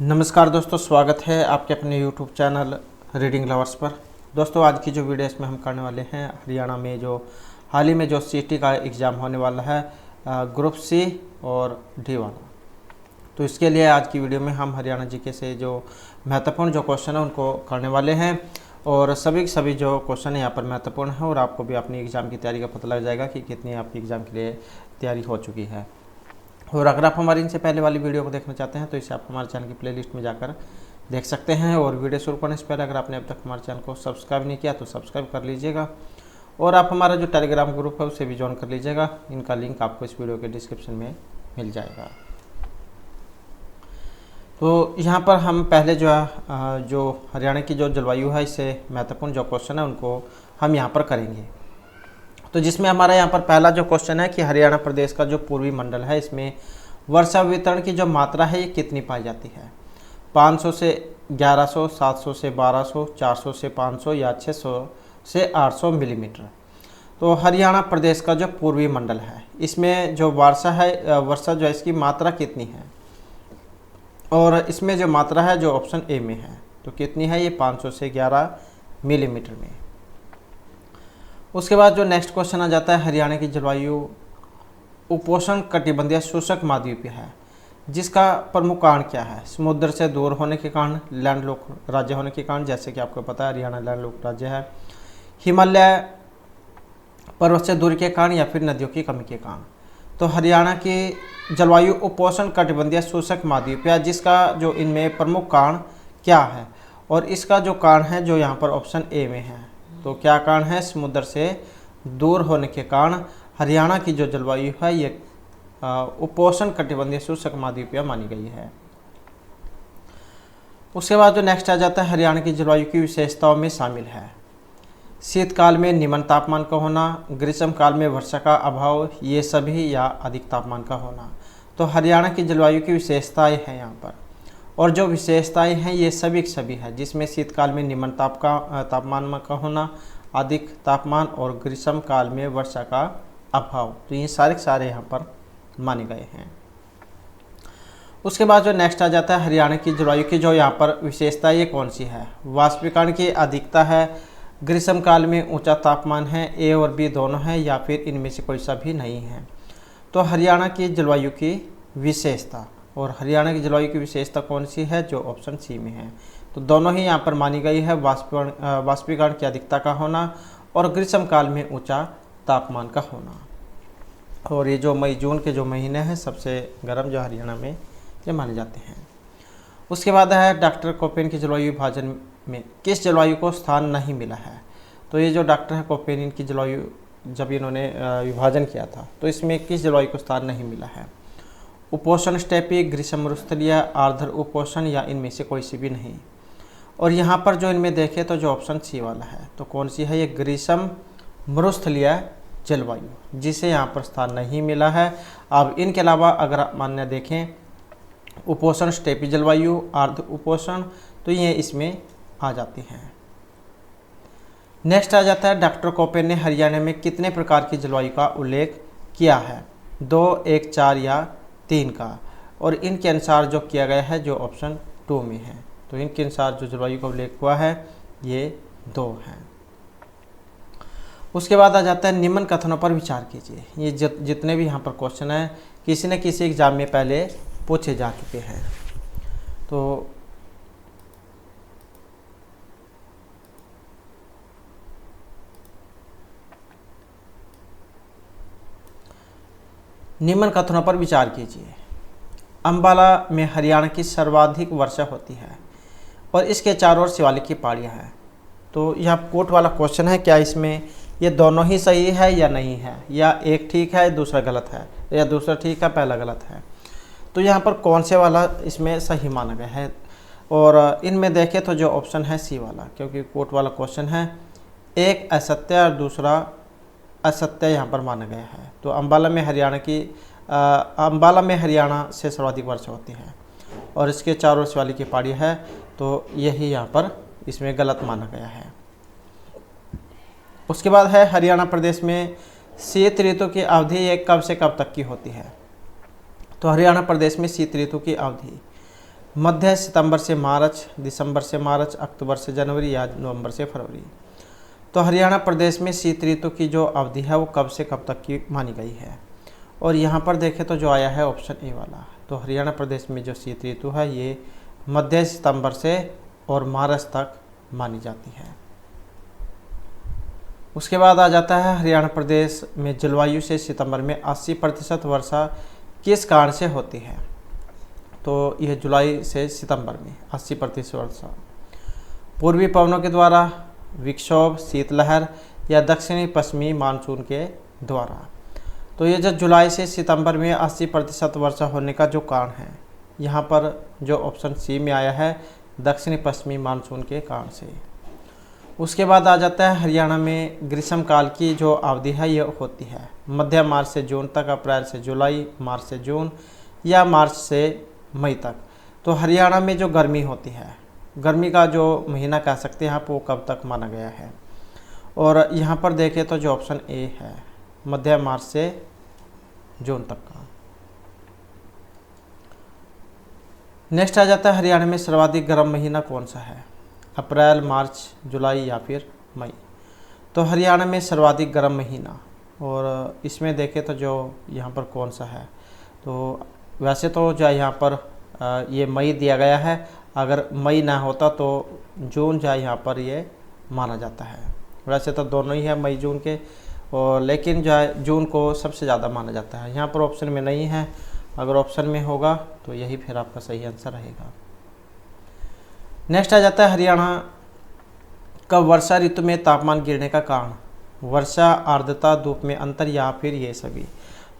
नमस्कार दोस्तों, स्वागत है आपके अपने यूट्यूब चैनल रीडिंग लवर्स पर। दोस्तों आज की जो वीडियो इसमें हम करने वाले हैं हरियाणा में जो हाल ही में जो सीटी का एग्ज़ाम होने वाला है ग्रुप सी और डी वाला। तो इसके लिए आज की वीडियो में हम हरियाणा जीके से जो महत्वपूर्ण जो क्वेश्चन है उनको करने वाले हैं और सभी जो क्वेश्चन है यहाँ पर महत्वपूर्ण है और आपको भी अपनी एग्ज़ाम की तैयारी का पता लग जाएगा कि कितनी आपकी एग्ज़ाम के लिए तैयारी हो चुकी है। और अगर आप हमारी इनसे पहले वाली वीडियो को देखना चाहते हैं तो इसे आप हमारे चैनल की प्लेलिस्ट में जाकर देख सकते हैं। और वीडियो शुरू करने से पहले अगर आपने अब तक हमारे चैनल को सब्सक्राइब नहीं किया तो सब्सक्राइब कर लीजिएगा और आप हमारा जो टेलीग्राम ग्रुप है उसे भी ज्वाइन कर लीजिएगा। इनका लिंक आपको इस वीडियो के डिस्क्रिप्शन में मिल जाएगा। तो यहाँ पर हम पहले जो हरियाणा की जो जलवायु है इससे महत्वपूर्ण जो क्वेश्चन है उनको हम यहाँ पर करेंगे। तो जिसमें हमारा यहाँ पर पहला जो क्वेश्चन है कि हरियाणा प्रदेश का जो पूर्वी मंडल है इसमें वर्षा वितरण की जो मात्रा है ये कितनी पाई जाती है? 500 से 1100, 700 से 1200, 400 से 500 या 600 से 800 मिलीमीटर। तो हरियाणा प्रदेश का जो पूर्वी मंडल है इसमें जो वर्षा जो है इसकी मात्रा कितनी है? और इसमें जो मात्रा है जो ऑप्शन ए में है तो कितनी है ये 500 से 11 मिलीमीटर में। उसके बाद जो नेक्स्ट क्वेश्चन आ जाता है हरियाणा की जलवायु उपोष्ण कटिबंधीय शुष्क महाद्वीपीय है जिसका प्रमुख कारण क्या है? समुद्र से दूर होने के कारण, लैंडलॉक राज्य होने के कारण, जैसे कि आपको पता है हरियाणा लैंडलॉक राज्य है, हिमालय पर्वत से दूरी के कारण या फिर नदियों की कमी के कारण। तो हरियाणा की जलवायु उपोष्ण कटिबंधीय शुष्क महाद्वीपीय है जिसका जो इनमें प्रमुख कारण क्या है? और इसका जो कारण है जो यहाँ पर ऑप्शन ए में है। तो क्या कारण है? समुद्र से दूर होने के कारण हरियाणा की जो जलवायु है ये उपोष्ण कटिबंधीय शुष्क महाद्वीपीय मानी गई है। उसके बाद जो नेक्स्ट आ जाता है हरियाणा की जलवायु की विशेषताओं में शामिल है शीतकाल में निम्न तापमान का होना, ग्रीष्म काल में वर्षा का अभाव, ये सभी या अधिक तापमान का होना। तो हरियाणा की जलवायु की विशेषताएं हैं यहाँ पर और जो विशेषताएं हैं ये सभी है जिसमें शीतकाल में निम्न तापमान का होना, अधिक तापमान और ग्रीष्म काल में वर्षा का अभाव। तो ये सारे यहाँ पर माने गए हैं। उसके बाद जो नेक्स्ट आ जाता है हरियाणा की जलवायु की जो यहाँ पर विशेषता ये कौन सी है? वाष्पीकरण की अधिकता है, ग्रीष्म काल में ऊंचा तापमान है, ए और बी दोनों हैं या फिर इनमें से कोई सा भी नहीं है। तो हरियाणा की जलवायु की विशेषता और हरियाणा की जलवायु की विशेषता कौन सी है? जो ऑप्शन सी में है। तो दोनों ही यहाँ पर मानी गई है, वाष्पीकरण की अधिकता का होना और ग्रीष्म काल में ऊंचा तापमान का होना। और ये जो मई जून के जो महीने हैं सबसे गर्म जो हरियाणा में ये माने जाते हैं। उसके बाद है डॉक्टर कोपेन की जलवायु विभाजन में किस जलवायु को स्थान नहीं मिला है? तो ये जो डॉक्टर है कोपेन इनकी जलवायु जब इन्होंने विभाजन किया था तो इसमें किस जलवायु को स्थान नहीं मिला है? उपोष्ण स्टेपी, ग्रीष्म मरुस्थलीय, आर्द्र उपोष्ण या इनमें से कोई सी भी नहीं। और यहाँ पर जो इनमें देखें तो जो ऑप्शन सी वाला है तो कौन सी है? ये ग्रीष्म मरुस्थलीय जलवायु जिसे यहाँ पर स्थान नहीं मिला है। अब इनके अलावा अगर आप मान्य देखें उपोष्ण स्टेपी जलवायु, आर्द्र उपोष्ण, तो ये इसमें आ जाती हैं। नेक्स्ट आ जाता है डॉक्टर कोपेन ने हरियाणा में कितने प्रकार की जलवायु का उल्लेख किया है? 2, 1, 4 या 3 का। और इनके अनुसार जो किया गया है जो ऑप्शन 2 में है। तो इनके अनुसार जो जलवायु का उल्लेख हुआ है ये 2 हैं। उसके बाद आ जाता है निम्न कथनों पर विचार कीजिए। ये जितने भी यहाँ पर क्वेश्चन हैं किसी न किसी एग्जाम में पहले पूछे जा चुके हैं। तो निम्न कथनों पर विचार कीजिए। अंबाला में हरियाणा की सर्वाधिक वर्षा होती है और इसके चारों ओर शिवालिक की पहाड़ियाँ हैं। तो यह कोट वाला क्वेश्चन है, क्या इसमें ये दोनों ही सही है या नहीं है, या एक ठीक है दूसरा गलत है, या दूसरा ठीक है पहला गलत है? तो यहाँ पर कौन से वाला इसमें सही माना गया है? और इनमें देखें तो जो ऑप्शन है सी वाला, क्योंकि कोट वाला क्वेश्चन है, एक असत्य और दूसरा असत्य यहाँ पर माना गया है। तो अंबाला में हरियाणा से सर्वाधिक वर्षा होती है और इसके चारों ओर शिवालिक की पहाड़ी है, तो यही यहाँ पर इसमें गलत माना गया है। उसके बाद है हरियाणा प्रदेश में शीत ऋतु की अवधि ये कब से कब तक की होती है? तो हरियाणा प्रदेश में शीत ऋतु की अवधि मध्य सितंबर से मार्च, दिसंबर से मार्च, अक्टूबर से जनवरी या नवंबर से फरवरी। तो हरियाणा प्रदेश में शीत ऋतु की जो अवधि है वो कब से कब तक की मानी गई है। और यहाँ पर देखें तो जो आया है ऑप्शन ए वाला। तो हरियाणा प्रदेश में जो शीत ऋतु है ये मध्य सितंबर से और मार्च तक मानी जाती है। उसके बाद आ जाता है हरियाणा प्रदेश में जलवायु से सितंबर में 80% वर्षा किस कारण से होती है। तो यह जुलाई से सितंबर में 80% वर्षा पूर्वी पवनों के द्वारा, विक्षोभ, शीतलहर या दक्षिणी पश्चिमी मानसून के द्वारा। तो ये जो जुलाई से सितंबर में 80% वर्षा होने का जो कारण है, यहाँ पर जो ऑप्शन सी में आया है दक्षिणी पश्चिमी मानसून के कारण से। उसके बाद आ जाता है हरियाणा में ग्रीष्मकाल की जो अवधि है ये होती है मध्य मार्च से जून तक, अप्रैल से जुलाई, मार्च से जून या मार्च से मई तक। तो हरियाणा में जो गर्मी होती है, गर्मी का जो महीना कह सकते हैं आप, वो कब तक माना गया है। और यहाँ पर देखें तो जो ऑप्शन ए है मध्य मार्च से जून तक का। नेक्स्ट आ जाता है हरियाणा में सर्वाधिक गर्म महीना कौन सा है, अप्रैल, मार्च, जुलाई या फिर मई। तो हरियाणा में सर्वाधिक गर्म महीना, और इसमें देखें तो जो यहाँ पर कौन सा है, तो वैसे तो जो यहाँ पर ये मई दिया गया है, अगर मई ना होता तो जून जो यहाँ पर ये माना जाता है। वैसे तो दोनों ही है मई जून के, और लेकिन जो है जून को सबसे ज़्यादा माना जाता है। यहाँ पर ऑप्शन में नहीं है, अगर ऑप्शन में होगा तो यही फिर आपका सही आंसर रहेगा। नेक्स्ट आ जाता है हरियाणा का वर्षा ऋतु में तापमान गिरने का कारण, वर्षा, आर्द्रता, धूप में अंतर या फिर ये सभी।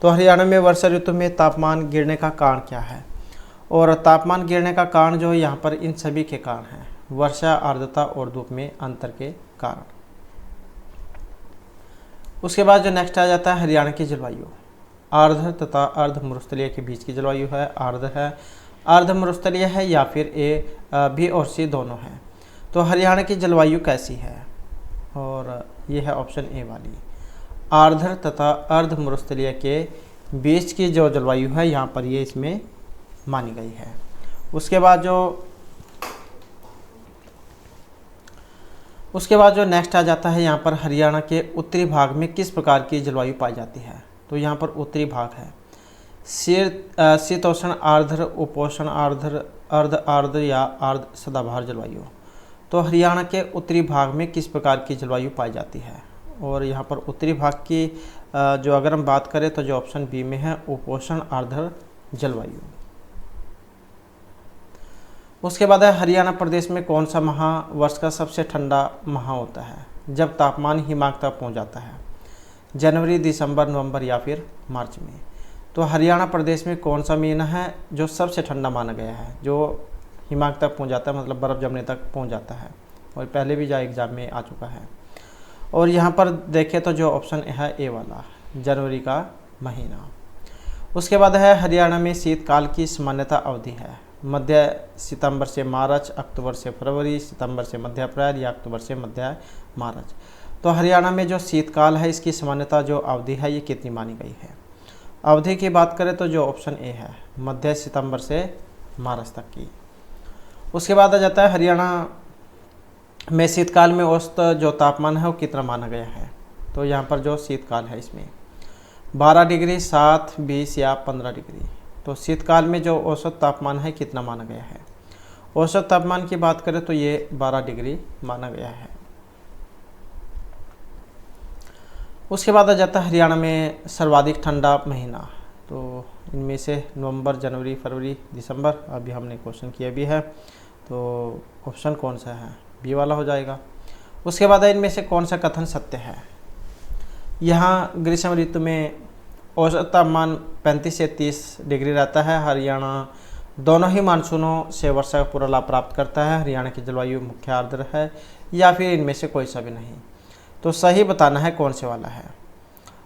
तो हरियाणा में वर्षा ऋतु में तापमान गिरने का कारण क्या है, और तापमान गिरने का कारण जो है यहाँ पर इन सभी के कारण है, वर्षा, आर्द्रता और धूप में अंतर के कारण। उसके बाद जो नेक्स्ट आ जाता है हरियाणा की जलवायु, आर्द्र तथा अर्ध मरुस्थलीय के बीच की जलवायु है, आर्द्र है, अर्ध मरुस्थलीय है या फिर ए, बी और सी दोनों हैं। तो हरियाणा की जलवायु कैसी है, और ये है ऑप्शन ए वाली, आर्द्र तथा अर्ध मरुस्थलीय के बीच की जो जलवायु है यहाँ पर ये इसमें मानी गई है। उसके बाद जो नेक्स्ट आ जाता है यहाँ पर हरियाणा के उत्तरी भाग में किस प्रकार की जलवायु पाई जाती है। तो यहाँ पर उत्तरी भाग है शीतोष्ण आर्द्र, उपोष्ण आर्द्र, अर्ध आर्द्र या अर्ध सदाबहार जलवायु। तो हरियाणा के उत्तरी भाग में किस प्रकार की जलवायु पाई जाती है, और यहाँ पर उत्तरी भाग की जो अगर हम बात करें तो जो ऑप्शन बी में है उपोष्ण आर्द्र जलवायु। उसके बाद है हरियाणा प्रदेश में कौन सा माह वर्ष का सबसे ठंडा माह होता है, जब तापमान हिमांक तक पहुँच जाता है, जनवरी, दिसंबर, नवंबर या फिर मार्च में। तो हरियाणा प्रदेश में कौन सा महीना है जो सबसे ठंडा माना गया है, जो हिमांक तक पहुंच जाता है, मतलब बर्फ़ जमने तक पहुंच जाता है, और पहले भी जो एग्ज़ाम में आ चुका है। और यहाँ पर देखें तो जो ऑप्शन है ए वाला, जनवरी का महीना। उसके बाद है हरियाणा में शीतकाल की सामान्यता अवधि है, मध्य सितंबर से मार्च, अक्टूबर से फरवरी, सितंबर से मध्य अप्रैल या अक्टूबर से मध्य मार्च। तो हरियाणा में जो शीतकाल है इसकी सामान्यता जो अवधि है ये कितनी मानी गई है। अवधि की बात करें तो जो ऑप्शन ए है मध्य सितंबर से मार्च तक की। उसके बाद आ जाता है हरियाणा में शीतकाल में औसत जो तापमान है वो कितना माना गया है। तो यहाँ पर जो शीतकाल है इसमें 12 डिग्री, 7, 20 या 15 डिग्री। तो शीतकाल में जो औसत तापमान है कितना माना गया है। औसत तापमान की बात करें तो ये 12 डिग्री माना गया है। उसके बाद आ जाता है हरियाणा में सर्वाधिक ठंडा महीना। तो इनमें से नवंबर, जनवरी, फरवरी, दिसंबर, अभी हमने क्वेश्चन किया भी है, तो ऑप्शन कौन सा है, बी वाला हो जाएगा। उसके बाद इनमें से कौन सा कथन सत्य है। यहाँ ग्रीष्म ऋतु में औसत तापमान 35 से 30 डिग्री रहता है। हरियाणा दोनों ही मानसूनों से वर्षा का पूरा लाभ प्राप्त करता है। हरियाणा की जलवायु मुख्य आर्द्र है, या फिर इनमें से कोई सा भी नहीं। तो सही बताना है कौन से वाला है।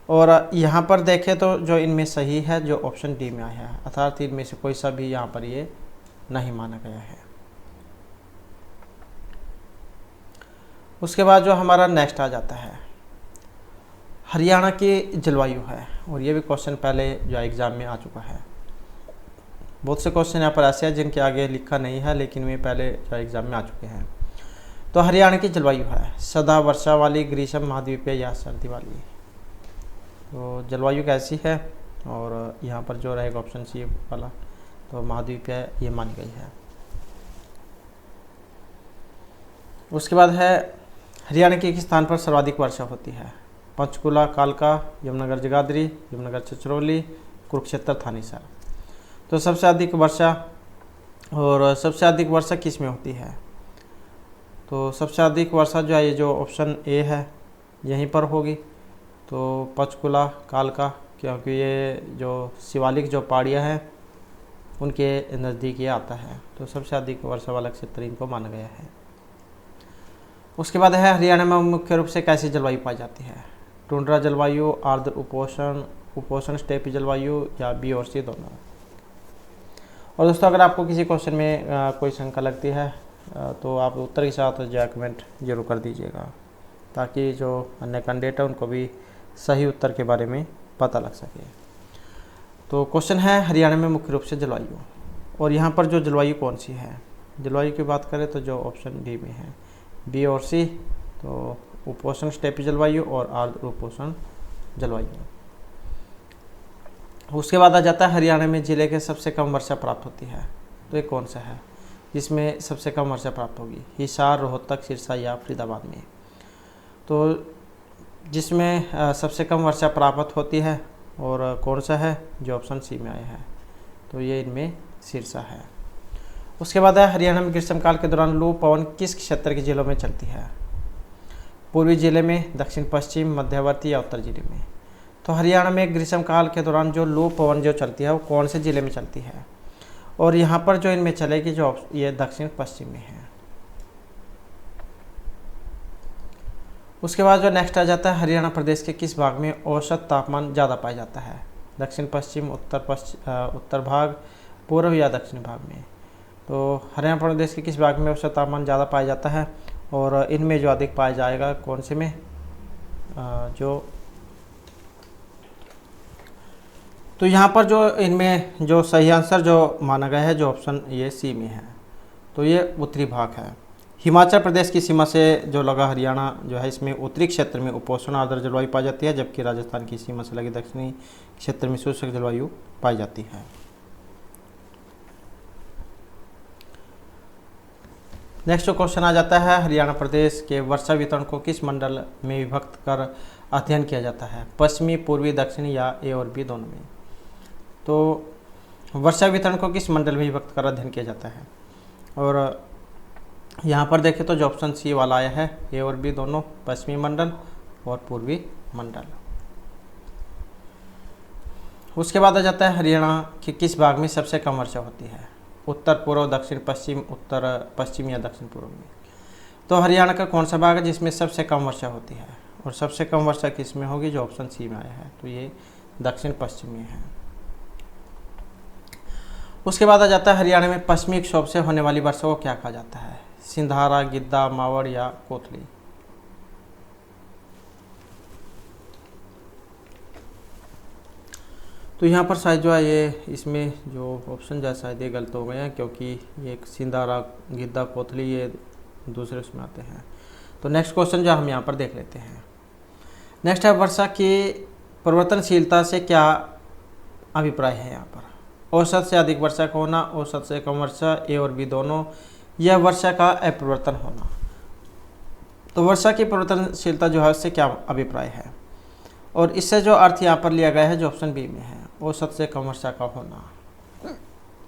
और यहाँ पर देखें तो जो इनमें सही है जो ऑप्शन डी में आया है, अर्थात इनमें से कोई सा भी यहाँ पर ये नहीं माना गया है। उसके बाद जो हमारा नेक्स्ट आ जाता है हरियाणा की जलवायु है, और ये भी क्वेश्चन पहले जो एग्ज़ाम में आ चुका है। बहुत से क्वेश्चन यहाँ पर ऐसे हैं जिनके आगे लिखा नहीं है, लेकिन वे पहले जो एग्जाम में आ चुके हैं। तो हरियाणा की जलवायु है सदा वर्षा वाली, ग्रीष्म, महाद्वीपीय या सर्दी वाली। तो जलवायु कैसी है, और यहाँ पर जो रहेगा ऑप्शन सी वाला, तो महाद्वीपीय ये मानी गई है। उसके बाद है हरियाणा के किस स्थान पर सर्वाधिक वर्षा होती है? पंचकुला, कालका, यमुनानगर जगाधरी, यमुनानगर छछरौली, कुरुक्षेत्र, थानेसर। तो सबसे अधिक वर्षा किस में होती है? तो सबसे अधिक वर्षा जो है ये जो ऑप्शन ए है यहीं पर होगी। तो पंचकुला, कालका, क्योंकि ये जो शिवालिक जो पहाड़ियाँ हैं उनके नज़दीक ये आता है, तो सबसे अधिक वर्षा वाला क्षेत्र इनको माना गया है। उसके बाद है हरियाणा में मुख्य रूप से कैसी जलवायु पाई जाती है? टुंड्रा जलवायु, आर्द्र उपोष्ण स्टेपी जलवायु, या बी और सी दोनों। और दोस्तों अगर आपको किसी क्वेश्चन में कोई शंका लगती है तो आप उत्तर के साथ जो कमेंट जरूर कर दीजिएगा, ताकि जो अन्य कैंडिडेट है उनको भी सही उत्तर के बारे में पता लग सके। तो क्वेश्चन है हरियाणा में मुख्य रूप से जलवायु, और यहाँ पर जो जलवायु कौन सी है? जलवायु की बात करें तो जो ऑप्शन डी में है, बी और सी, तो उपोष्ण स्टेपी जलवायु और आर्द्र उपोष्ण जलवायु। उसके बाद आ जाता है हरियाणा में जिले के सबसे कम वर्षा प्राप्त होती है, तो ये कौन सा है जिसमें सबसे कम वर्षा प्राप्त होगी? हिसार, रोहतक, सिरसा या फरीदाबाद में। तो जिसमें सबसे कम वर्षा प्राप्त होती है और कौन सा है, जो ऑप्शन सी में आया है, तो ये इनमें सिरसा है। उसके बाद है हरियाणा में ग्रीष्मकाल के दौरान लू पवन किस क्षेत्र के जिलों में चलती है? पूर्वी जिले में, दक्षिण पश्चिम, मध्यवर्ती या उत्तर जिले में। तो हरियाणा में ग्रीष्मकाल के दौरान जो लू पवन जो चलती है वो कौन से जिले में चलती है? और यहाँ पर जो इनमें चलेगी जो ये दक्षिण पश्चिम में है। उसके बाद जो नेक्स्ट आ जाता है हरियाणा प्रदेश के किस भाग में औसत तापमान ज़्यादा पाया जाता है? दक्षिण पश्चिम, उत्तर भाग, पूर्व या दक्षिण भाग में। तो हरियाणा प्रदेश के किस भाग में औसत तापमान ज़्यादा पाया जाता है, और इनमें जो अधिक पाया जाएगा कौन से में? तो यहाँ पर जो इनमें जो सही आंसर जो माना गया है जो ऑप्शन ये सी में है, तो ये उत्तरी भाग है। हिमाचल प्रदेश की सीमा से जो लगा हरियाणा जो है इसमें उत्तरी क्षेत्र में उपोष्ण आर्द्र जलवायु पाई जाती है, जबकि राजस्थान की सीमा से लगे दक्षिणी क्षेत्र में शुष्क जलवायु पाई जाती है। नेक्स्ट जो क्वेश्चन आ जाता है हरियाणा प्रदेश के वर्षा वितरण को किस मंडल में विभक्त कर अध्ययन किया जाता है? पश्चिमी, पूर्वी, दक्षिणी या ए और बी दोनों में। तो वर्षा वितरण को किस मंडल में विभक्त कर अध्ययन किया जाता है? और यहाँ पर देखें तो जो ऑप्शन सी वाला आया है, ए और बी दोनों, पश्चिमी मंडल और पूर्वी मंडल। उसके बाद आ जाता है हरियाणा के किस भाग में सबसे कम वर्षा होती है? उत्तर पूर्व, दक्षिण पश्चिम, उत्तर पश्चिम या दक्षिण पूर्व में। तो हरियाणा का कौन सा भाग है जिसमें सबसे कम वर्षा होती है, और सबसे कम वर्षा किस में होगी? जो ऑप्शन सी में आया है, तो ये दक्षिण पश्चिम में है। उसके बाद आ जाता है हरियाणा में पश्चिमी विक्षोभ से होने वाली वर्षा को क्या कहा जाता है? सिंधारा, गिद्दा, मावड़ या कोतली। तो यहाँ पर शायद जो है ये इसमें जो ऑप्शन जो है शायद ये गलत हो गए हैं, क्योंकि ये सिंधारा, गिद्दा, कोतली ये दूसरे उसमें आते हैं। तो नेक्स्ट क्वेश्चन जो हम यहाँ पर देख लेते हैं। नेक्स्ट है वर्षा की परिवर्तनशीलता से क्या अभिप्राय है? यहाँ पर औसत से अधिक वर्षा का होना, औसत से कम वर्षा, ए और बी दोनों, यह वर्षा का अपरिवर्तन होना। तो वर्षा की परिवर्तनशीलता जो है उससे क्या अभिप्राय है, और इससे जो अर्थ यहाँ पर लिया गया है जो ऑप्शन बी में है, औसत से कम वर्षा का होना।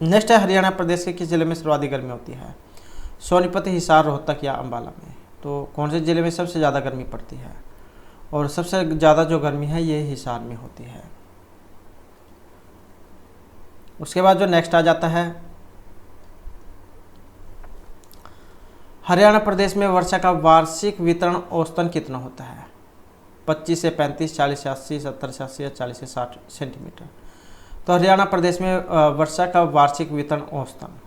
नेक्स्ट है हरियाणा प्रदेश के किस जिले में सर्वाधिक गर्मी होती है? सोनीपत, हिसार, रोहतक या अंबाला में। तो कौन से जिले में सबसे ज़्यादा गर्मी पड़ती है? और सबसे ज़्यादा जो गर्मी है ये हिसार में होती है। उसके बाद जो नेक्स्ट आ जाता है हरियाणा प्रदेश में वर्षा का वार्षिक वितरण औसतन कितना होता है? 25 से 35, 40 से 80, 70 से 80 या 40 से 60 सेंटीमीटर। तो हरियाणा प्रदेश में वर्षा का वार्षिक वितरण औसतन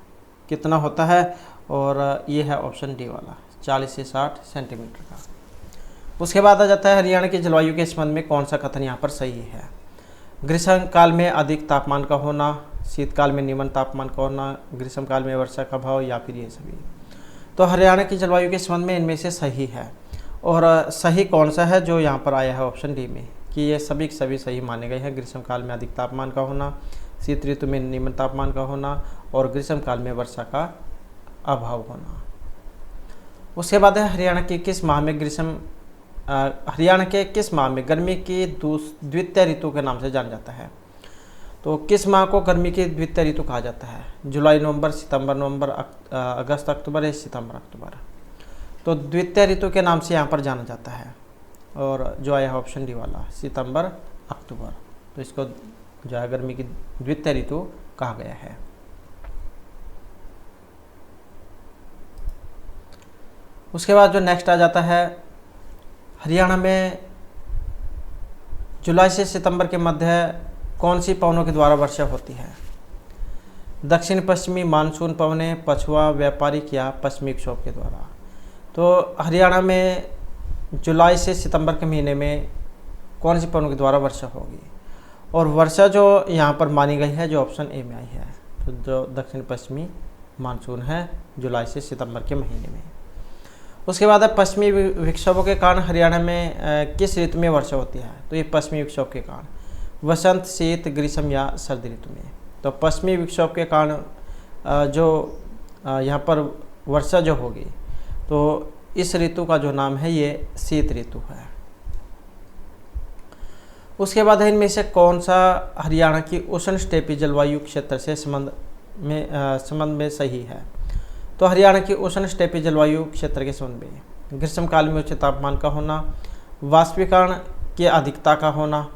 कितना होता है? और ये है ऑप्शन डी वाला, 40 से 60 सेंटीमीटर का। उसके बाद आ जाता है हरियाणा की जलवायु के संबंध में कौन सा कथन यहाँ पर सही है? ग्रीष्मकाल में अधिक तापमान का होना, शीतकाल में निम्न तापमान का होना, ग्रीष्मकाल में वर्षा का अभाव, या फिर ये सभी। तो हरियाणा की जलवायु के संबंध में इनमें से सही है। और सही कौन सा है? जो यहाँ पर आया है ऑप्शन डी में, कि ये सभी के सभी सही माने गए हैं। ग्रीष्मकाल में अधिक तापमान का होना, शीत ऋतु में निम्न तापमान का होना और ग्रीष्मकाल में वर्षा का अभाव होना। उसके बाद है हरियाणा के किस माह में गर्मी की द्वितीय ऋतु के नाम से जाना जाता है? तो किस माह को गर्मी की द्वितीय ऋतु कहा जाता है? जुलाई नवंबर, सितंबर नवंबर, अगस्त अक्टूबर या सितंबर अक्टूबर? तो द्वितीय ऋतु के नाम से यहाँ पर जाना जाता है, और जो आया ऑप्शन डी वाला सितंबर अक्टूबर। तो इसको जो है गर्मी की द्वितीय ऋतु कहा गया है। उसके बाद जो नेक्स्ट आ जाता है, हरियाणा में जुलाई से सितंबर के मध्य कौन सी पवनों के द्वारा वर्षा होती है? दक्षिण पश्चिमी मानसून पवनें, पछुआ, व्यापारिक या पश्चिमी विक्षोभ के द्वारा? तो हरियाणा में जुलाई से सितंबर के महीने में कौन सी पवनों के द्वारा वर्षा होगी? और वर्षा जो यहाँ पर मानी गई है, जो ऑप्शन ए में आई है, तो जो दक्षिण पश्चिमी मानसून है जुलाई से सितंबर के महीने में। उसके बाद है पश्चिमी विक्षोभों के कारण हरियाणा में किस ऋतु में वर्षा होती है? तो ये पश्चिमी विक्षोभ के कारण वसंत, शीत, ग्रीष्म या सर्दी ऋतु में? तो पश्चिमी विक्षोभ के कारण जो यहाँ पर वर्षा जो होगी, तो इस ऋतु का जो नाम है ये शीत ऋतु है। उसके बाद है इनमें से कौन सा हरियाणा की उष्ण स्टेपी जलवायु क्षेत्र से संबंध में सही है? तो हरियाणा की उष्ण स्टेपी जलवायु क्षेत्र के संबंध में ग्रीष्मकाल में उच्च तापमान का होना, वाष्पीकरण की अधिकता का होना,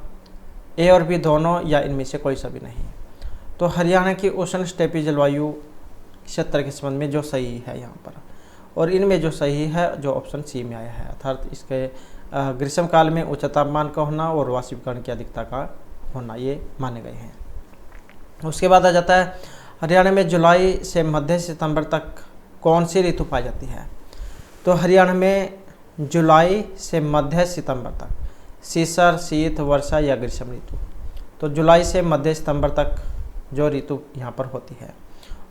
ए और बी दोनों, या इनमें से कोई सा भी नहीं। तो हरियाणा की उष्ण स्टेपी जलवायु क्षेत्र के संबंध में जो सही है यहाँ पर, और इनमें जो सही है जो ऑप्शन सी में आया है, अर्थात इसके ग्रीष्मकाल में उच्च तापमान का होना और वाष्पीकरण की अधिकता का होना, ये माने गए हैं। उसके बाद आ जाता है हरियाणा में जुलाई से मध्य सितंबर तक कौन सी ऋतु पाई जाती है? तो हरियाणा में जुलाई से मध्य सितंबर तक शीसर, शीत, वर्षा या ग्रीष्म ऋतु? तो जुलाई से मध्य सितंबर तक जो ऋतु यहाँ पर होती है,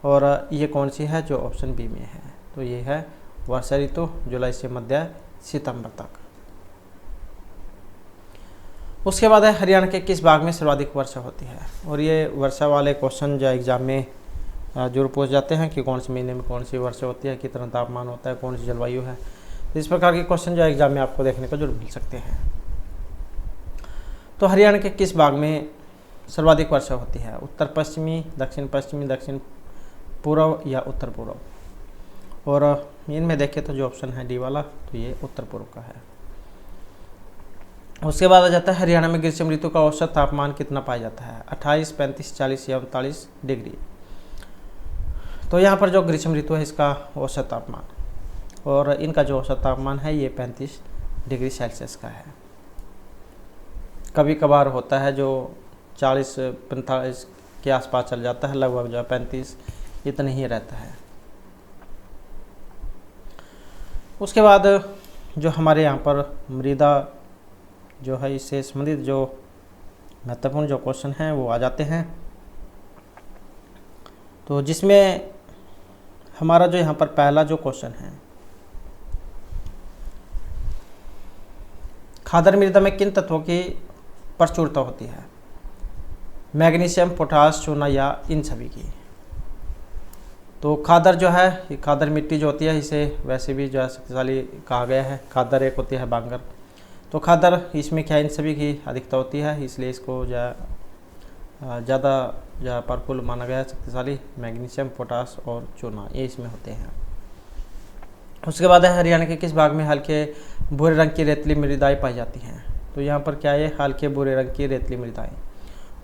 और ये कौन सी है? जो ऑप्शन बी में है, तो ये है वर्षा ऋतु, जुलाई से मध्य सितंबर तक। उसके बाद है हरियाणा के किस भाग में सर्वाधिक वर्षा होती है? और ये वर्षा वाले क्वेश्चन जो एग्जाम में जरूर पूछ जाते हैं कि कौन से महीने में कौन सी वर्षा होती है, कितना तापमान होता है, कौन सी जलवायु है। तो इस प्रकार के क्वेश्चन जो एग्जाम में आपको देखने को जरूर मिल सकते हैं। तो हरियाणा के किस भाग में सर्वाधिक वर्षा होती है? उत्तर पश्चिमी, दक्षिण पश्चिमी, दक्षिण पूर्व या उत्तर पूर्व? और इनमें देखें तो जो ऑप्शन है डी वाला, तो ये उत्तर पूर्व का है। उसके बाद आ जाता है हरियाणा में ग्रीष्म ऋतु का औसत तापमान कितना पाया जाता है? 28, 35, 40 या 39 डिग्री? तो यहाँ पर जो ग्रीष्म ऋतु है इसका औसत तापमान, और इनका जो औसत तापमान है ये 35 डिग्री सेल्सियस का है। कभी कभार होता है जो 40-45 के आसपास चल जाता है, लगभग जो 35 इतना ही रहता है। उसके बाद जो हमारे यहाँ पर मृदा जो है, इससे संबंधित जो महत्वपूर्ण जो क्वेश्चन हैं वो आ जाते हैं। तो जिसमें हमारा जो यहाँ पर पहला जो क्वेश्चन है, खादर मृदा में किन तत्वों की प्रचुरता होती है? मैग्नीशियम, पोटाश, चूना या इन सभी की? तो खादर जो है, ये खादर मिट्टी जो होती है, इसे वैसे भी जो है शक्तिशाली कहा गया है। खादर एक होती है बांगर, तो खादर इसमें क्या इन सभी की अधिकता होती है, इसलिए इसको ज़्यादा जो पावरफुल माना गया है, शक्तिशाली। मैग्नीशियम, पोटाश और चूना ये इसमें होते हैं। उसके बाद है हरियाणा के किस भाग में हल्के भूरे रंग की रेतली मृदाएं पाई जाती हैं? तो यहाँ पर क्या है, हल्के भूरे रंग की रेतली मृदाएं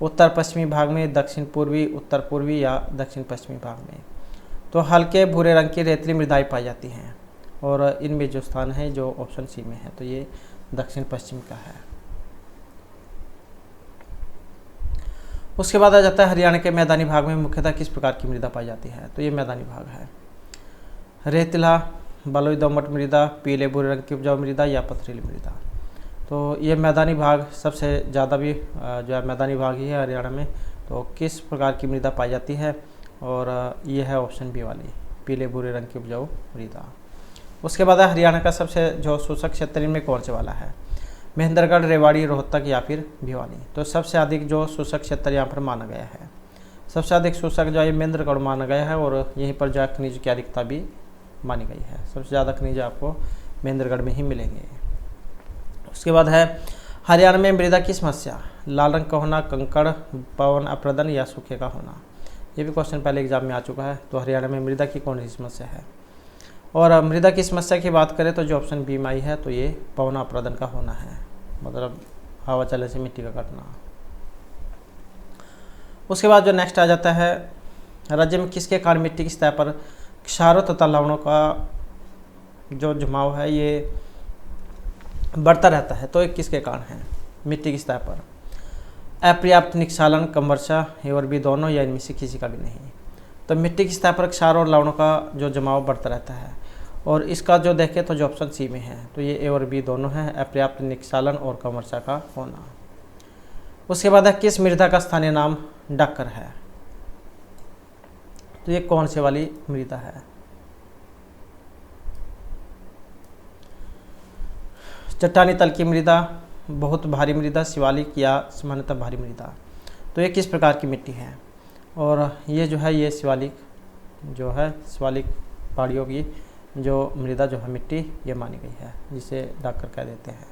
उत्तर पश्चिमी भाग में, दक्षिण पूर्वी, उत्तर पूर्वी या दक्षिण पश्चिमी भाग में? तो हल्के भूरे रंग की रेतली मृदाएं पाई जाती हैं, और इनमें जो स्थान है जो ऑप्शन सी में है, तो ये दक्षिण पश्चिम का है। उसके बाद आ जाता है हरियाणा के मैदानी भाग में मुख्यतः किस प्रकार की मृदा पाई जाती है? तो ये मैदानी भाग है। रेतीला, बलुई दोमट मृदा, पीले भूरे रंग की उपजाऊ मृदा या पथरीली मृदा? तो ये मैदानी भाग सबसे ज़्यादा भी जो है मैदानी भाग ही है हरियाणा में, तो किस प्रकार की मृदा पाई जाती है, और ये है ऑप्शन बी वाली, पीले भूरे रंग की उपजाऊ मृदा। उसके बाद है हरियाणा का सबसे जो शुष्क क्षेत्र इनमें कौन से वाला है, महेंद्रगढ़, रेवाड़ी, रोहतक या फिर भिवानी। तो सबसे अधिक जो शुष्क क्षेत्र यहाँ पर माना गया है, सबसे अधिक शुष्क जो है महेंद्रगढ़ माना गया है, और यहीं पर जो है खनिज की अधिकता भी मानी गई है। सबसे ज़्यादा खनिज आपको महेंद्रगढ़ में ही मिलेंगे। उसके बाद है हरियाणा में मृदा की समस्या, लाल रंग का होना, कंकड़, पवन अप्रदन या सूखे का होना। ये भी क्वेश्चन पहले एग्जाम में आ चुका है। तो हरियाणा में मृदा की कौन सी समस्या है, और मृदा की समस्या की बात करें तो जो ऑप्शन बी में आई है, तो ये पवन अप्रदन का होना है, मतलब हवा चलने से मिट्टी का कटना। उसके बाद जो नेक्स्ट आ जाता है, राज्य में किसके कारण मिट्टी की सतह पर क्षारों तथा लवणों का जो जमाव है ये बढ़ता रहता है। तो ये किसके कारण है, मिट्टी की सतह पर अपर्याप्त निक्षालन, कम वर्षा, ए और बी दोनों, या इनमें से किसी का भी नहीं। तो मिट्टी की सतह पर क्षार और लवणों का जो जमाव बढ़ता रहता है, और इसका जो देखें तो जो ऑप्शन सी में है, तो ये ए और बी दोनों है, अपर्याप्त निक्षालन और कम वर्षा का होना। उसके बाद है किस मृदा का स्थानीय नाम डक्कर है, तो ये कौन से वाली मृदा है, चट्टानी तल की मृदा, बहुत भारी मृदा, शिवालिक या सामान्यतः भारी मृदा। तो ये किस प्रकार की मिट्टी है, और ये जो है ये शिवालिक जो है, शिवालिक पहाड़ियों की जो मृदा जो है मिट्टी ये मानी गई है, जिसे डक्कर कह देते हैं।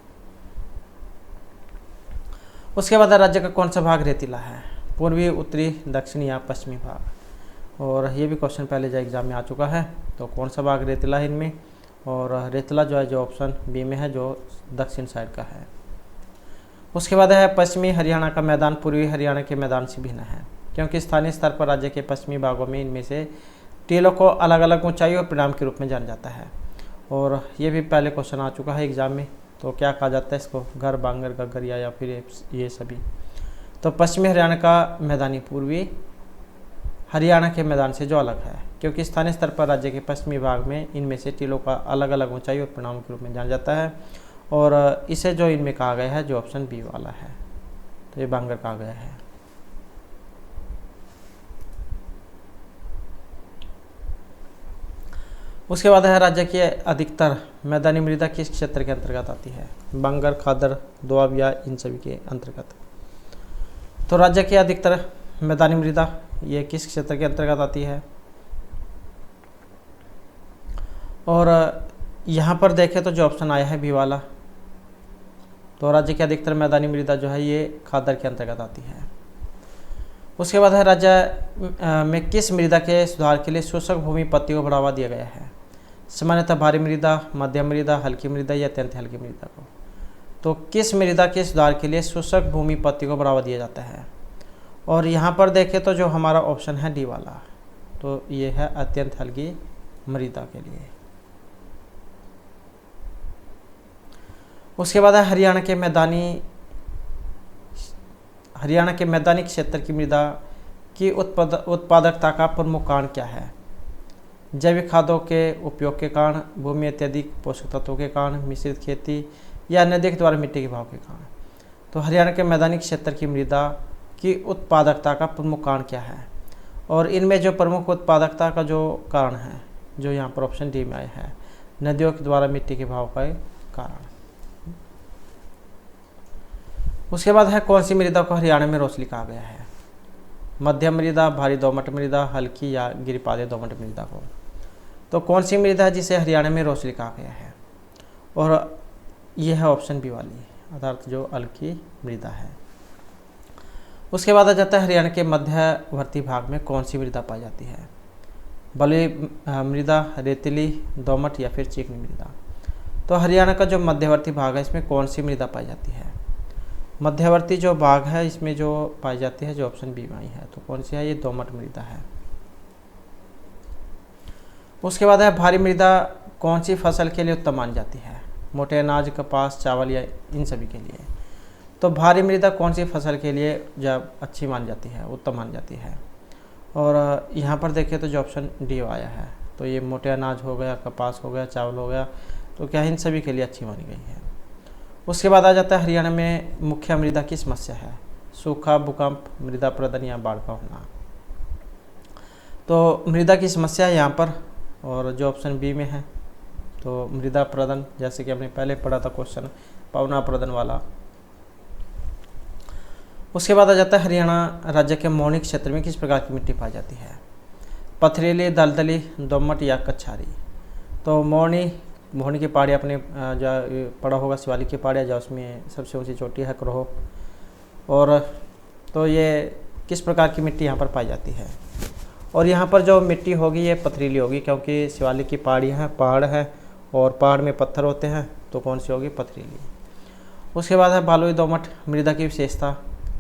उसके बाद राज्य का कौन सा भाग रेतीला है, पूर्वी, उत्तरी, दक्षिणी या पश्चिमी भाग। और ये भी क्वेश्चन पहले जो एग्जाम में आ चुका है। तो कौन सा भाग रेतीला है इनमें, और रेतीला जो है जो ऑप्शन बी में है, जो दक्षिण साइड का है। उसके बाद है पश्चिमी हरियाणा का मैदान पूर्वी हरियाणा के मैदान से भिन्न है, क्योंकि स्थानीय स्तर पर राज्य के पश्चिमी भागों में इनमें से टीलों को अलग अलग ऊंचाई और परिणाम के रूप में जाना जाता है। और ये भी पहले क्वेश्चन आ चुका है एग्जाम में। तो क्या कहा जाता है इसको, घर, बांगर, गगरिया या फिर ये सभी। तो पश्चिमी हरियाणा का मैदानी पूर्वी हरियाणा के मैदान से जो अलग है, क्योंकि स्थानीय स्तर पर राज्य के पश्चिमी भाग में इनमें से टीलों का अलग अलग ऊंचाई और परिणाम के रूप में जाना जाता है, और इसे जो इनमें कहा गया है जो ऑप्शन बी वाला है, तो ये बांगर कहा गया है। उसके बाद है राज्य की अधिकतर मैदानी मृदा किस क्षेत्र के अंतर्गत आती है, बांगर, खादर, दोआब या इन सभी के अंतर्गत। तो राज्य की अधिकतर मैदानी मृदा ये किस क्षेत्र के अंतर्गत आती है, और यहाँ पर देखें तो जो ऑप्शन आया है बी वाला, तो राज्य की अधिकतर मैदानी मृदा जो है ये खादर के अंतर्गत आती है। उसके बाद है राज्य में किस मृदा के सुधार के लिए शुष्क भूमि पत्ती को बढ़ावा दिया गया है, सामान्यतः भारी मृदा, मध्यम मृदा, हल्की मृदा या अत्यंत हल्की मृदा को। तो किस मृदा के सुधार के लिए शुष्क भूमि पत्ती को बढ़ावा दिया जाता है, और यहाँ पर देखें तो जो हमारा ऑप्शन है डी वाला, तो ये है अत्यंत हल्की मृदा के लिए। उसके बाद है हरियाणा के मैदानी क्षेत्र की मृदा की उत्पादकता का प्रमुख कारण क्या है, जैविक खादों के उपयोग के कारण, भूमि अत्यधिक पोषक तत्वों के कारण, मिश्रित खेती या नदी के द्वारा मिट्टी के भाव के कारण। तो हरियाणा के मैदानी क्षेत्र की मृदा की उत्पादकता का प्रमुख कारण क्या है, और इनमें जो प्रमुख उत्पादकता का जो कारण है जो यहाँ पर ऑप्शन डी में आया है, नदियों के द्वारा मिट्टी के भाव का कारण। उसके बाद है कौन सी मृदा को हरियाणा में रोसली कहा गया है, मध्यम मृदा, भारी दोमट मृदा, हल्की या गिरिपादे दोमट मृदा को। तो कौन सी मृदा है जिसे हरियाणा में रोसली कहा गया है, और यह है ऑप्शन बी वाली, अर्थात जो हल्की मृदा है। उसके बाद आ जाता है हरियाणा के मध्यवर्ती भाग में कौन सी मृदा पाई जाती है, बलुई मृदा, रेतीली, दोमट या फिर चिकनी मृदा। तो हरियाणा का जो मध्यवर्ती भाग है इसमें कौन सी मृदा पाई जाती है, मध्यवर्ती जो भाग है इसमें जो पाई जाती है जो ऑप्शन बी में आई है, तो कौन सी है, ये दोमट मृदा है। उसके बाद है भारी मृदा कौन सी फसल के लिए उत्तम मानी जाती है, मोटे अनाज, कपास, चावल या इन सभी के लिए। तो भारी मृदा कौन सी फसल के लिए जब अच्छी मानी जाती है, उत्तम मानी जाती है, और यहाँ पर देखें तो जो ऑप्शन डी आया है, तो ये मोटे अनाज हो गया, कपास हो गया, चावल हो गया, तो क्या इन सभी के लिए अच्छी मानी गई है। उसके बाद आ जाता है हरियाणा में मुख्य मृदा की समस्या है, सूखा, भूकंप, मृदा प्रदन या बाढ़ का होना। तो मृदा की समस्या है यहाँ पर, और जो ऑप्शन बी में है तो मृदा प्रदन, जैसे कि हमने पहले पढ़ा था क्वेश्चन पवना प्रदन वाला। उसके बाद आ जाता है हरियाणा राज्य के मौनी क्षेत्र में किस प्रकार की मिट्टी पाई जाती है? पथरीली, दलदली, दोमट या कछारी। तो मौनी की पहाड़ी अपने जो पड़ा होगा शिवालिक की पहाड़ियाँ, जो उसमें सबसे ऊंची चोटी है क्रोह। और तो ये किस प्रकार की मिट्टी यहाँ पर पाई जाती है? और यहाँ पर जो मिट्टी होगी ये पथरीली होगी, क्योंकि शिवालिक की पहाड़ियाँ हैं, पहाड़ है और पहाड़ में पत्थर होते हैं, तो कौन सी होगी? पथरीली। उसके बाद है बालुई दोमट मृदा की विशेषता।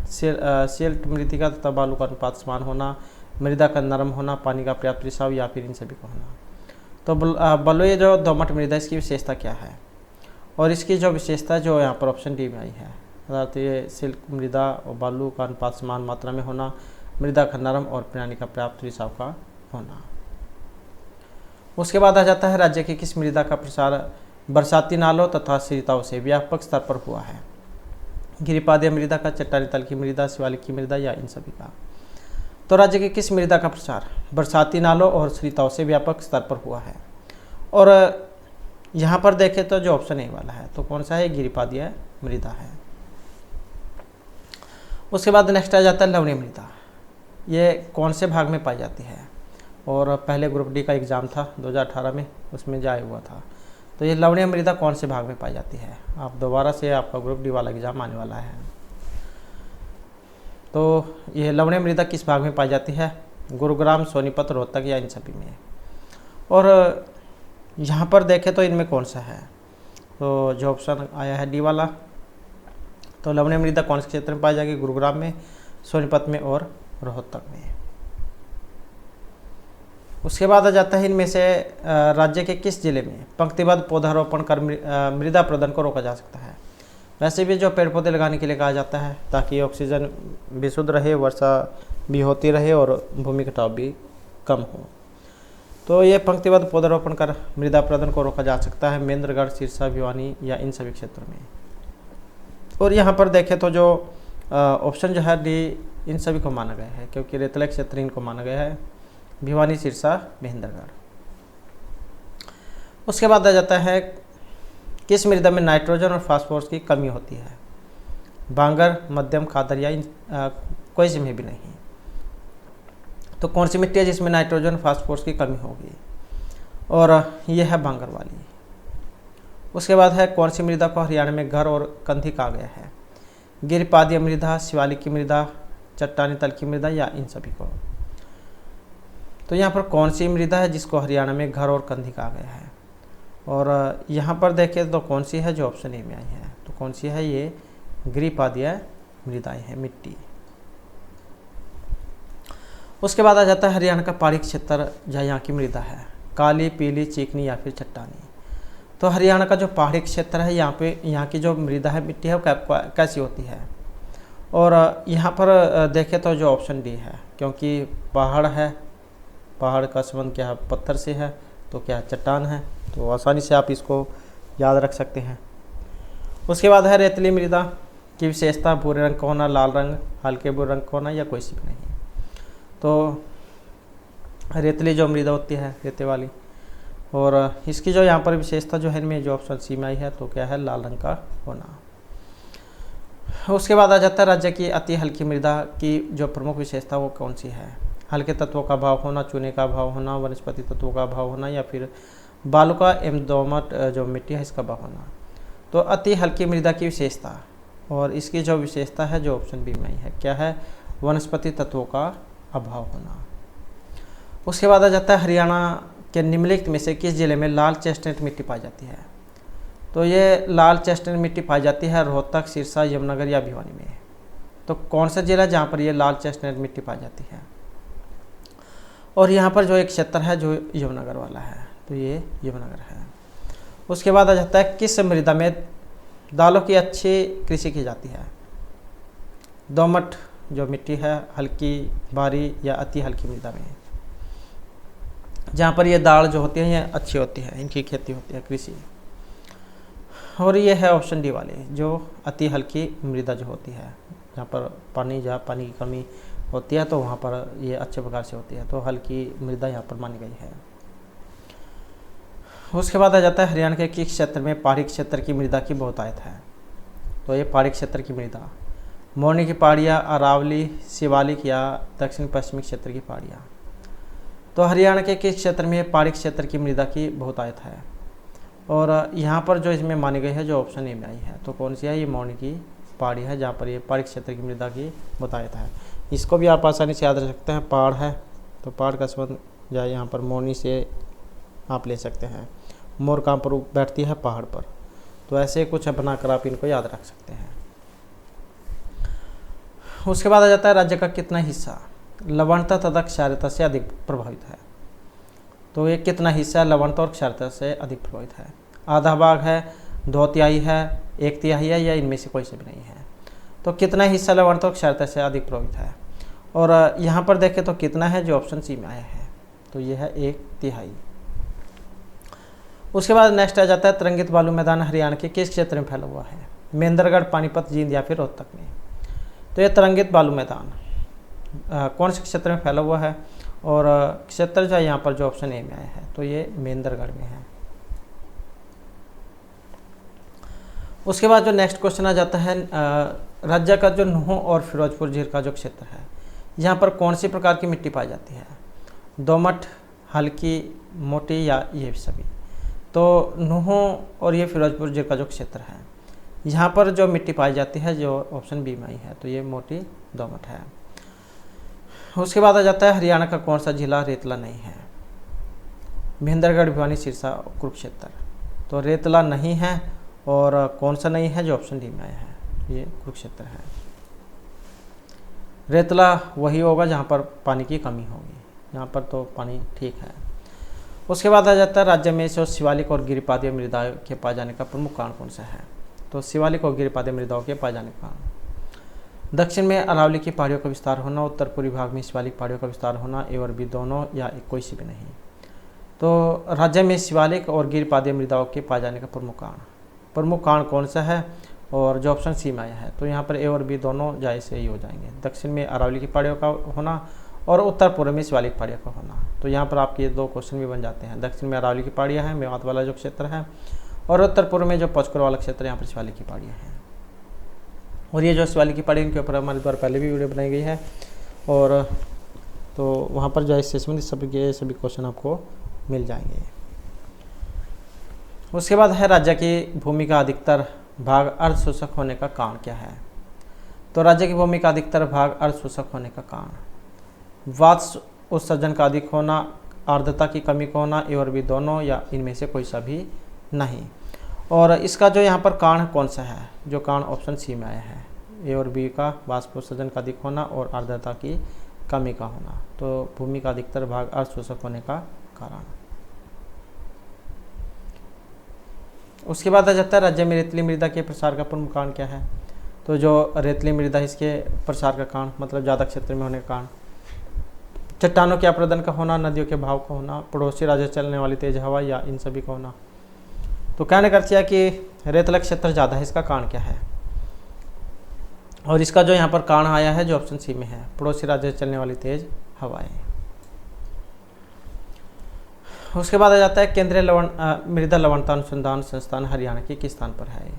सिल्ट मृतिका तथा बालू का अनुपात समान होना, मृदा का नरम होना, पानी का पर्याप्त रिसाव या फिर इन सभी का होना। तो बलुई जो दोमट मृदा, इसकी विशेषता क्या है? और इसकी जो विशेषता जो यहाँ पर ऑप्शन डी में आई है, अर्थात ये सिल्क मृदा और बालू का अनुपात समान मात्रा में होना, मृदा का नरम और पानी का पर्याप्त रिसाव का होना। उसके बाद आ जाता है राज्य की किस मृदा का प्रसार बरसाती नालों तथा सरिताओं से व्यापक स्तर पर हुआ है? गिरिपादीय मृदा का, चट्टानी तल की मृदा, शिवालिक की मृदा या इन सभी का। तो राज्य की किस मृदा का प्रसार बरसाती नालों और सरिताओं से व्यापक स्तर पर हुआ है? और यहाँ पर देखें तो जो ऑप्शन ए वाला है, तो कौन सा है? गिरिपादीय मृदा है। उसके बाद नेक्स्ट आ जाता है लवणीय मृदा। ये कौन से भाग में पाई जाती है? और पहले ग्रुप डी का एग्ज़ाम था 2018 में, उसमें जाया हुआ था। तो ये लवणीय मृदा कौन से भाग में पाई जाती है? आप दोबारा से आपका ग्रुप डी वाला एग्ज़ाम आने वाला है। तो ये लवणीय मृदा किस भाग में पाई जाती है? गुरुग्राम, सोनीपत, रोहतक या इन सभी में। और यहाँ पर देखें तो इनमें कौन सा है? तो जो ऑप्शन आया है डी वाला, तो लवणीय मृदा कौन से क्षेत्र में पाई जाएगी? गुरुग्राम में, सोनीपत में और रोहतक में। उसके बाद आ जाता है इनमें से राज्य के किस जिले में पंक्तिबद्ध पौधारोपण कर मृदा प्रदन को रोका जा सकता है? वैसे भी जो पेड़ पौधे लगाने के लिए कहा जाता है, ताकि ऑक्सीजन भी शुद्ध रहे, वर्षा भी होती रहे और भूमि कटाव भी कम हो। तो ये पंक्तिबद्ध पौधारोपण कर मृदा प्रदन को रोका जा सकता है महेंद्रगढ़, सिरसा, भिवानी या इन सभी क्षेत्रों में। और यहाँ पर देखें तो जो ऑप्शन जो है डी, इन सभी को माना गया है, क्योंकि रेतला क्षेत्र इनको माना गया है, भिवानी, सिरसा, महेंद्रगढ़। उसके बाद आ जाता है किस मृदा में नाइट्रोजन और फास्फोरस की कमी होती है? बांगर, मध्यम, खादर या कोई सी में भी नहीं। तो कौन सी मिट्टी है जिसमें नाइट्रोजन, फास्फोरस की कमी होगी? और यह है बांगर वाली। उसके बाद है कौन सी मृदा को हरियाणा में घर और कंधी कहा गया है? गिरिपादीय मृदा, शिवालिक की मृदा, चट्टानी तल की मृदा या इन सभी को। तो यहाँ पर कौन सी मृदा है जिसको हरियाणा में घर और कंधी कहा गया है? और यहाँ पर देखें तो कौन सी है? जो ऑप्शन ए में आई है, तो कौन सी है? ये गिरिपादीय मृदाएं है, मिट्टी। उसके बाद आ जाता है हरियाणा का पहाड़ी क्षेत्र, जहाँ यहाँ की मृदा है काली, पीली, चिकनी या फिर चट्टानी। तो हरियाणा का जो पहाड़ी क्षेत्र है, यहाँ की जो मृदा है, मिट्टी है, वो कैसी होती है? और यहाँ पर देखें तो जो ऑप्शन डी है, क्योंकि पहाड़ है, पहाड़ का संबंध क्या है? पत्थर से है, तो क्या चट्टान है, तो आसानी से आप इसको याद रख सकते हैं। उसके बाद है रेतली मृदा की विशेषता भूरे रंग का होना, लाल रंग, हल्के भूरे रंग का होना या कोई सी भी नहीं। तो रेतली जो मृदा होती है, रेते वाली, और इसकी जो यहाँ पर विशेषता जो है इनमें जो ऑप्शन सी में आई है, तो क्या है? लाल रंग का होना। उसके बाद आ जाता है राज्य की अति हल्की मृदा की जो प्रमुख विशेषता वो कौन सी है? हल्के तत्वों का अभाव होना, चूने का अभाव होना, वनस्पति तत्वों का अभाव होना या फिर बालुका एवं दोमट जो मिट्टी है इसका अभाव होना। तो अति हल्की मृदा की विशेषता, और इसकी जो विशेषता है जो ऑप्शन बी में आई है, क्या है? वनस्पति तत्वों का अभाव होना। उसके बाद आ जाता है हरियाणा के निम्नलिखित में से किस जिले में लाल चेस्टनट मिट्टी पाई जाती है? तो ये लाल चेस्टनट मिट्टी पाई जाती है रोहतक, सिरसा, यमुनानगर या भिवानी में। तो कौन सा जिला जहाँ पर ये लाल चेस्टनट मिट्टी पाई जाती है? और यहाँ पर जो एक क्षेत्र है जो यमुनानगर वाला है, तो ये यमुनानगर है। उसके बाद आ जाता है किस मृदा में दालों की अच्छी कृषि की जाती है? दोमट जो मिट्टी है, हल्की, भारी या अति हल्की मृदा में, जहाँ पर ये दाल जो होती है ये अच्छी होती है, इनकी खेती होती है, कृषि। और ये है ऑप्शन डी वाले, जो अति हल्की मृदा जो होती है, जहाँ पर जहाँ पानी की कमी होती है तो वहाँ पर ये अच्छे प्रकार से होती है, तो हल्की मृदा यहाँ पर मानी गई है। उसके बाद आ जाता है हरियाणा के किस क्षेत्र में पहाड़ी क्षेत्र की मृदा की बहुतायत है। तो ये पहाड़ी क्षेत्र की मृदा मोरनी की पहाड़ियाँ, अरावली, शिवालिक या दक्षिण पश्चिमी क्षेत्र की पहाड़ियाँ। तो हरियाणा के किस क्षेत्र में पहाड़ी क्षेत्र की मृदा की बहुतायत है, और यहाँ पर जो इसमें मानी गई है जो ऑप्शन ए में आई है, तो कौन सी है, ये मोरनी की पहाड़ी है जहाँ पर ये पहाड़ी क्षेत्र की मृदा की बहुतायत है। इसको भी आप आसानी से याद रख सकते हैं, पहाड़ है तो पहाड़ का संबंध जाए यहाँ पर मोरनी से आप ले सकते हैं। मोर कहाँ पर बैठती है, पहाड़ पर, तो ऐसे कुछ बनाकर आप इनको याद रख सकते हैं। उसके बाद आ जाता है राज्य का कितना हिस्सा लवणता तथा क्षारता से अधिक प्रभावित है। तो ये कितना हिस्सा लवणता और क्षारता से अधिक प्रभावित है, आधा भाग है, 2/3 है, 1/3 है, या इनमें से कोई से भी नहीं है। तो कितना हिस्सा लवणता और क्षारता से अधिक प्रभावित है, और यहाँ पर देखें तो कितना है, जो ऑप्शन सी में आया है, तो ये है 1/3। उसके बाद नेक्स्ट आ जाता है तरंगित बालू मैदान हरियाणा के किस क्षेत्र में फैला हुआ है, महेंद्रगढ़, पानीपत, जींद या फिर रोहतक में। तो ये तरंगित बालू मैदान कौन से क्षेत्र में फैला हुआ है, और क्षेत्र जो है यहाँ पर जो ऑप्शन ए में आया है, तो ये महेंद्रगढ़ में है। उसके बाद जो नेक्स्ट क्वेश्चन आ जाता है राज्य का जो नुह और फिरोजपुर झील का जो क्षेत्र है, यहाँ पर कौन सी प्रकार की मिट्टी पाई जाती है, दोमट, हल्की, मोटी या ये सभी। तो नुह और ये फिरोजपुर झील का जो क्षेत्र है, यहाँ पर जो मिट्टी पाई जाती है जो ऑप्शन बी में आई है, तो ये मोटी दोमट है। उसके बाद आ जाता है हरियाणा का कौन सा जिला रेतला नहीं है, महेंद्रगढ़, भिवानी, सिरसा, कुरुक्षेत्र। तो रेतला नहीं है, और कौन सा नहीं है, जो ऑप्शन डी में आया है, ये कुरुक्षेत्र है। रेतला वही होगा जहाँ पर पानी की कमी होगी, यहाँ पर तो पानी ठीक है। उसके बाद आ जाता है राज्य में से शिवालिक और गिरिपादीय मृदाओं के पाए जाने का प्रमुख कारण कौन सा है। तो शिवालिक और गिरिपादीय मृदाओं के पाए जाने का कारण दक्षिण में अरावली की पहाड़ियों का विस्तार होना, उत्तर पूर्वी भाग में शिवालिक पहाड़ियों का विस्तार होना, ए और बी दोनों, या कोई सी भी नहीं। तो राज्य में शिवालिक और गिरिपादीय मृदाओं के पाए जाने का प्रमुख कारण कौन सा है, और जो ऑप्शन सी में आया है, तो यहाँ पर ए और बी दोनों जायज़ से ही हो जाएंगे। दक्षिण में अरावली की पहाड़ियों का होना और उत्तर पूर्व में शिवालिक पहाड़ियों का होना। तो यहाँ पर आपके 2 क्वेश्चन भी बन जाते हैं। दक्षिण में अरावली की पहाड़ियाँ हैं, मेवात वाला जो क्षेत्र है, और उत्तर पूर्व में जो पंचकुला वाला क्षेत्र है, यहाँ पर शिवालिक की पहाड़ियाँ हैं। और ये जो शिवालिक की पहाड़ी, इनके ऊपर हमारे द्वारा पहले भी वीडियो बनाई गई है, और तो वहाँ पर जो इससे संबंधित सभी क्वेश्चन आपको मिल जाएंगे। उसके बाद है राज्य की भूमि का अधिकतर भाग अर्ध शोषक होने का कारण क्या है। तो राज्य की भूमि का अधिकतर भाग अर्ध शोषक होने का कारण वाष्प उत्सर्जन का अधिक होना, आर्द्रता की कमी का होना, ए और बी दोनों, या इनमें से कोई सा भी नहीं। और इसका जो यहाँ पर कारण कौन सा है, जो कारण ऑप्शन सी में आया है, ए और बी का वाष्प उत्सर्जन का अधिक होना और आर्द्रता की कमी का होना। तो भूमि का अधिकतर भाग अर्ध शोषक होने का कारण। उसके बाद आ जाता है राज्य में रेतली मृदा के प्रसार का प्रमुख कारण क्या है। तो जो रेतली मृदा, इसके प्रसार का कारण मतलब ज़्यादा क्षेत्र में होने का कारण चट्टानों के अप्रदन का होना, नदियों के भाव का होना, पड़ोसी राज्य चलने वाली तेज हवा, या इन सभी का होना। तो कहने का अर्थ है कि रेतला क्षेत्र ज़्यादा है, इसका कारण क्या है, और इसका जो यहाँ पर कारण आया है जो ऑप्शन सी में है, पड़ोसी राज्य से चलने वाली तेज हवाएं। उसके बाद आ जाता है केंद्रीय मृदा लवणता अनुसंधान संस्थान हरियाणा के किस स्थान पर है।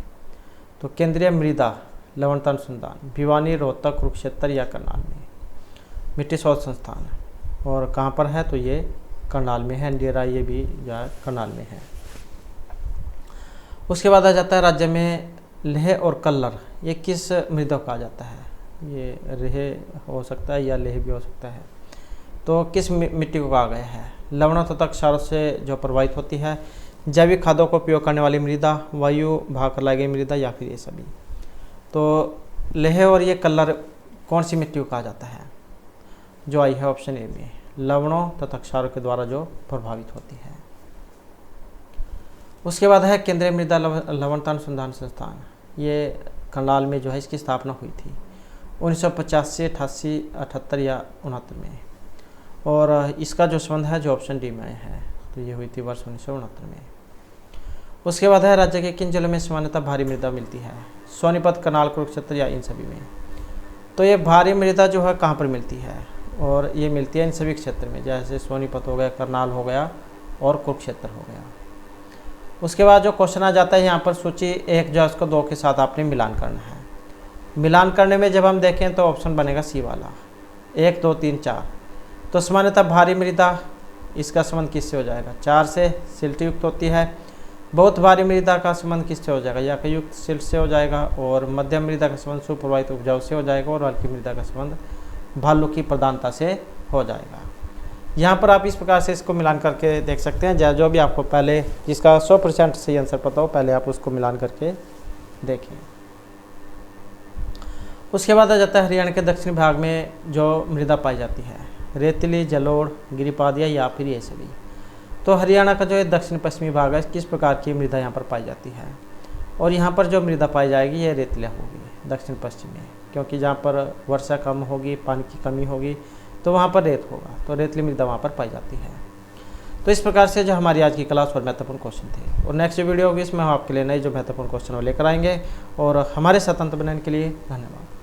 तो केंद्रीय मृदा लवणता अनुसंधान भिवानी, रोहतक, कुरुक्षेत्र या करनाल में। मिट्टी शोध संस्थान और कहाँ पर है, तो ये करनाल में है, डेरा ये भी या करनाल में है। उसके बाद आ जाता है राज्य में लेह और कल्लर, ये किस मृदा को कहा जाता है। ये रेह हो सकता है या लेह भी हो सकता है। तो किस मिट्टी को कहा गया है, लवणों तथा क्षारों से जो प्रभावित होती है, जैविक खादों को उपयोग करने वाली मृदा, वायु भाग कर लाई गई मृदा, या फिर ये सभी। तो लेह और ये कल्लर कौन सी मिट्टी को कहा जाता है, जो आई है ऑप्शन ए में, लवणों तथा क्षारों के द्वारा जो प्रभावित होती है। उसके बाद है केंद्रीय मृदा लवणता अनुसंधान संस्थान, ये करनाल में जो है इसकी स्थापना हुई थी 1985, 88, 78 या 69 में। और इसका जो संबंध है जो ऑप्शन डी में है, तो ये हुई थी वर्ष 1969 में। उसके बाद है राज्य के किन जिलों में सामान्यतः भारी मृदा मिलती है, सोनीपत, करनाल, कुरुक्षेत्र या इन सभी में। तो ये भारी मृदा जो है कहाँ पर मिलती है, और ये मिलती है इन सभी क्षेत्र में, जैसे सोनीपत हो गया, करनाल हो गया और कुरुक्षेत्र हो गया। उसके बाद जो क्वेश्चन आ जाता है यहाँ पर सूची 1 जो है उसको 2 के साथ आपने मिलान करना है। मिलान करने में जब हम देखें तो ऑप्शन बनेगा सी वाला, 1 2 3 4। तो सामान्यतः भारी मृदा इसका संबंध किससे हो जाएगा, 4 से सिल्ट युक्त होती है। बहुत भारी मृदा का संबंध किससे हो जाएगा, या युक्त सिल्ट से हो जाएगा। और मध्यम मृदा का संबंध सुप्रभावित उपजाऊ से हो जाएगा। और हल्की मृदा का संबंध भालू की प्रधानता से हो जाएगा। यहाँ पर आप इस प्रकार से इसको मिलान करके देख सकते हैं। जो भी आपको पहले जिसका 100% सही आंसर पता हो, पहले आप उसको मिलान करके देखें। उसके बाद आ जाता है हरियाणा के दक्षिणी भाग में जो मृदा पाई जाती है, रेतीली, जलोढ़, गिरिपादिया या फिर ये सभी। तो हरियाणा का जो है दक्षिण पश्चिमी भाग है, किस प्रकार की मृदा यहाँ पर पाई जाती है। और यहाँ पर जो मृदा पाई जाएगी ये रेतीला होगी दक्षिण पश्चिम में, क्योंकि जहाँ पर वर्षा कम होगी, पानी की कमी होगी, तो वहाँ पर रेत होगा, तो रेतीली मृदा वहाँ पर पाई जाती है। तो इस प्रकार से जो हमारी आज की क्लास और महत्वपूर्ण क्वेश्चन थे, और नेक्स्ट वीडियो होगी इसमें हम आपके लिए नए जो महत्वपूर्ण क्वेश्चन वो लेकर आएंगे। और हमारे साथ अंत बनाने के लिए धन्यवाद।